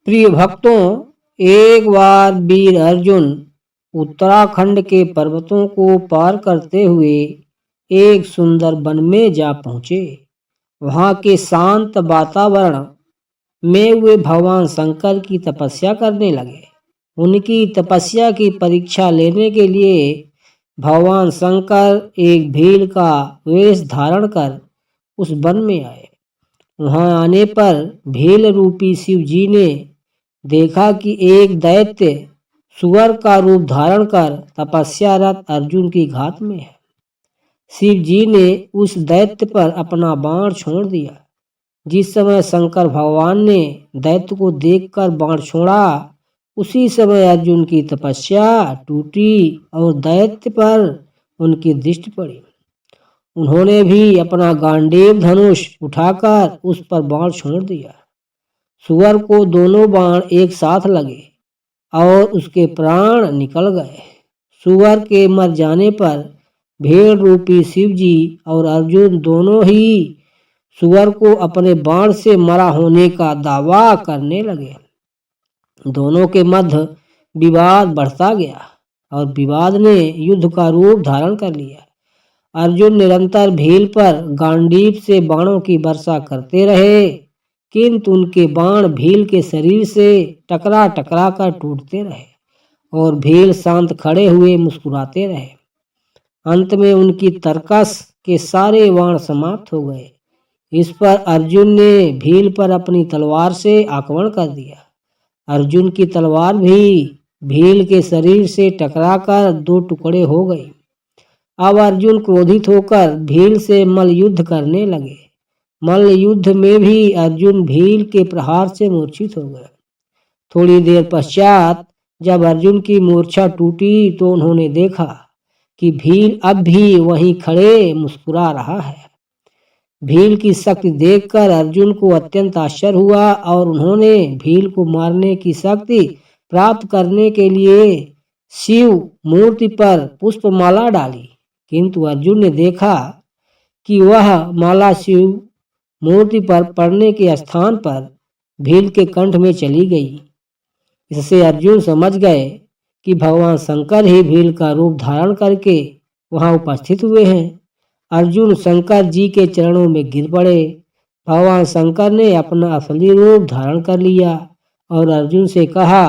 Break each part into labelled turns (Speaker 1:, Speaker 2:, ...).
Speaker 1: प्रिय भक्तों, एक बार वीर अर्जुन उत्तराखंड के पर्वतों को पार करते हुए एक सुंदर वन में जा पहुंचे। वहां के शांत वातावरण में वे भगवान शंकर की तपस्या करने लगे। उनकी तपस्या की परीक्षा लेने के लिए भगवान शंकर एक भील का वेश धारण कर उस वन में आए। वहां आने पर भील रूपी शिव जी ने देखा कि एक दैत्य सुअर का रूप धारण कर तपस्यारत अर्जुन की घात में है। शिव जी ने उस दैत्य पर अपना बाण छोड़ दिया। जिस समय शंकर भगवान ने दैत्य को देखकर बाण छोड़ा, उसी समय अर्जुन की तपस्या टूटी और दैत्य पर उनकी दृष्टि पड़ी। उन्होंने भी अपना गांडीव धनुष उठाकर उस पर बाण छोड़ दिया। सुअर को दोनों बाण एक साथ लगे और उसके प्राण निकल गए। सुअर के मर जाने पर भेड़ रूपी शिव जी और अर्जुन दोनों ही सुअर को अपने बाण से मरा होने का दावा करने लगे। दोनों के मध्य विवाद बढ़ता गया और विवाद ने युद्ध का रूप धारण कर लिया। अर्जुन निरंतर भील पर गांडीव से बाणों की वर्षा करते रहे, किंतु उनके बाण भील के शरीर से टकरा टकरा कर टूटते रहे और भील शांत खड़े हुए मुस्कुराते रहे। अंत में उनकी तरकस के सारे बाण समाप्त हो गए। इस पर अर्जुन ने भील पर अपनी तलवार से आक्रमण कर दिया। अर्जुन की तलवार भी भील के शरीर से टकराकर दो टुकड़े हो गई। अब अर्जुन क्रोधित होकर भील से मल्ल युद्ध करने लगे। मल्ल युद्ध में भी अर्जुन भील के प्रहार से मूर्छित हो गए। थोड़ी देर पश्चात जब अर्जुन की मूर्छा टूटी तो उन्होंने देखा कि भील अब भी वहीं खड़े मुस्कुरा रहा है। भील की शक्ति देखकर अर्जुन को अत्यंत आश्चर्य हुआ और उन्होंने भील को मारने की शक्ति प्राप्त करने के लिए शिव मूर्ति पर पुष्पमाला डाली, किंतु अर्जुन ने देखा कि वह माला शिव मूर्ति पर पड़ने के स्थान पर भील के कंठ में चली गई। इससे अर्जुन समझ गए कि भगवान शंकर ही भील का रूप धारण करके वहां उपस्थित हुए हैं। अर्जुन शंकर जी के चरणों में गिर पड़े। भगवान शंकर ने अपना असली रूप धारण कर लिया और अर्जुन से कहा,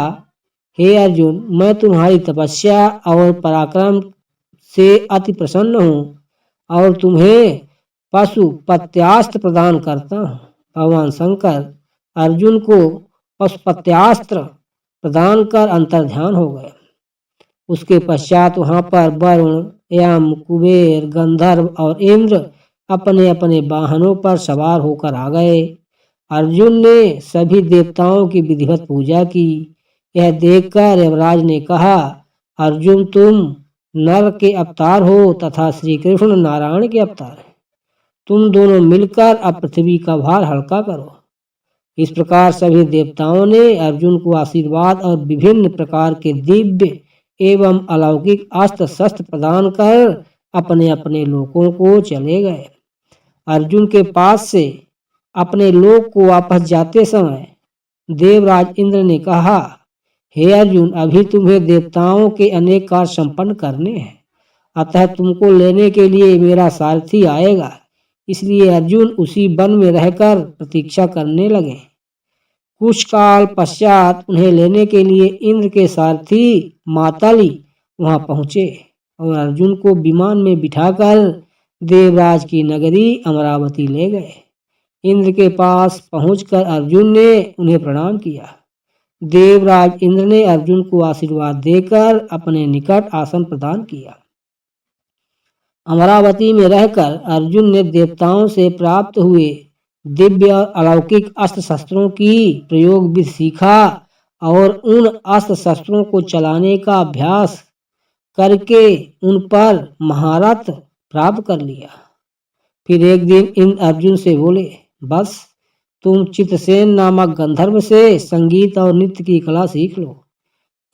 Speaker 1: हे अर्जुन, मैं तुम्हारी तपस्या और पराक्रम से अति प्रसन्न हूँ और तुम्हें पशुपत्यास्त्र प्रदान करता हूँ। भगवान शंकर अर्जुन को पशुपत्यास्त्र प्रदान कर अंतर्ध्यान हो गए। उसके पश्चात वहां पर वरुण, यम, कुबेर, गंधर्व और इंद्र अपने अपने वाहनों पर सवार होकर आ गए। अर्जुन ने सभी देवताओं की विधिवत पूजा की। यह देखकर यमराज ने कहा, अर्जुन, तुम नर के अवतार हो तथा श्री कृष्ण नारायण के अवतार हैं। तुम दोनों मिलकर अब पृथ्वी का भार हल्का करो। इस प्रकार सभी देवताओं ने अर्जुन को आशीर्वाद और विभिन्न प्रकार के दिव्य एवं अलौकिक अस्त्र शस्त्र प्रदान कर अपने अपने लोकों को चले गए। अर्जुन के पास से अपने लोक को वापस जाते समय देवराज इंद्र ने कहा, हे अर्जुन, अभी तुम्हें देवताओं के अनेक कार्य संपन्न करने हैं, अतः तुमको लेने के लिए मेरा सारथी आएगा। इसलिए अर्जुन उसी वन में रहकर प्रतीक्षा करने लगे। कुछ काल पश्चात उन्हें लेने के लिए इंद्र के सारथी मातली वहां पहुंचे और अर्जुन को विमान में बिठाकर देवराज की नगरी अमरावती ले गए। इंद्र के पास पहुंचकर अर्जुन ने उन्हें प्रणाम किया। देवराज इंद्र ने अर्जुन को आशीर्वाद देकर अपने निकट आसन प्रदान किया। अमरावती में रहकर अर्जुन ने देवताओं से प्राप्त हुए दिव्य और अलौकिक अस्त्र शस्त्रों की प्रयोग विधि सीखा और उन अस्त्र शस्त्रों को चलाने का अभ्यास करके उन पर महारत प्राप्त कर लिया। फिर एक दिन इंद्र अर्जुन से बोले, बस तुम चित्रसेन नामक गंधर्व से संगीत और नृत्य की कला सीख लो।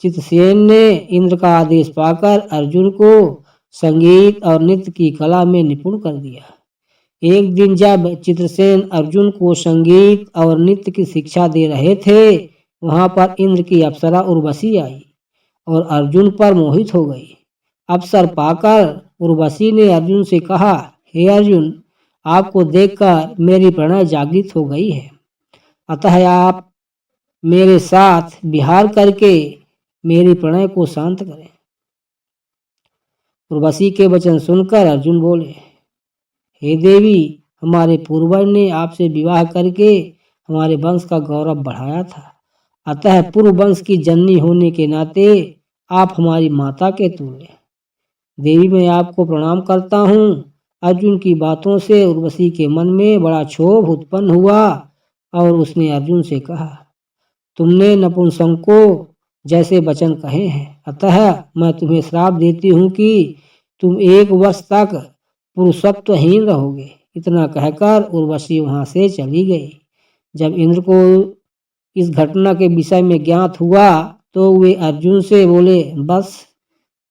Speaker 1: चित्रसेन ने इंद्र का आदेश पाकर अर्जुन को संगीत और नृत्य की कला में निपुण कर दिया। एक दिन जब चित्रसेन अर्जुन को संगीत और नृत्य की शिक्षा दे रहे थे वहां पर इंद्र की अप्सरा उर्वशी आई और अर्जुन पर मोहित हो गई। अवसर पाकर उर्वशी ने अर्जुन से कहा, हे अर्जुन, आपको देखकर मेरी प्रणय जागृत हो गई है, अतः आप मेरे साथ विहार करके मेरी प्रणय को शांत करें। उर्वशी के वचन सुनकर अर्जुन बोले, हे देवी, हमारे पूर्वज ने आपसे विवाह करके हमारे वंश का गौरव बढ़ाया था, अतः पूर्व वंश की जननी होने के नाते आप हमारी माता के तुल्य। देवी, मैं आपको प्रणाम करता हूँ। अर्जुन की बातों से उर्वशी के मन में बड़ा क्षोभ उत्पन्न हुआ और उसने अर्जुन से कहा, तुमने नपुंसकों जैसे वचन कहे हैं, अतः मैं तुम्हें श्राप देती हूँ कि तुम 1 वर्ष तक पुरुषत्वहीन रहोगे। इतना कहकर उर्वशी वहां से चली गई। जब इंद्र को इस घटना के विषय में ज्ञात हुआ तो वे अर्जुन से बोले, बस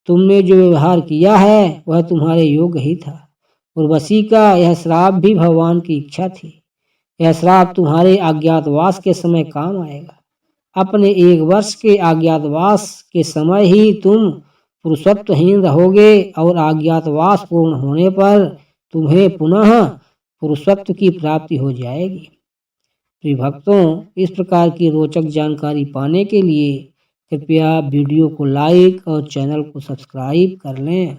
Speaker 1: तुमने जो व्यवहार किया है वह तुम्हारे योग्य ही था। उर्वशी का यह श्राप भी भगवान की इच्छा थी। यह श्राप तुम्हारे अज्ञातवास के समय काम आएगा। अपने 1 वर्ष के अज्ञातवास के समय ही तुम पुरुषत्वहीन रहोगे और अज्ञातवास पूर्ण होने पर तुम्हें पुनः पुरुषत्व की प्राप्ति हो जाएगी। प्रिय भक्तों, इस प्रकार की रोचक जानकारी पाने के लिए कृपया वीडियो को लाइक और चैनल को सब्सक्राइब कर लें।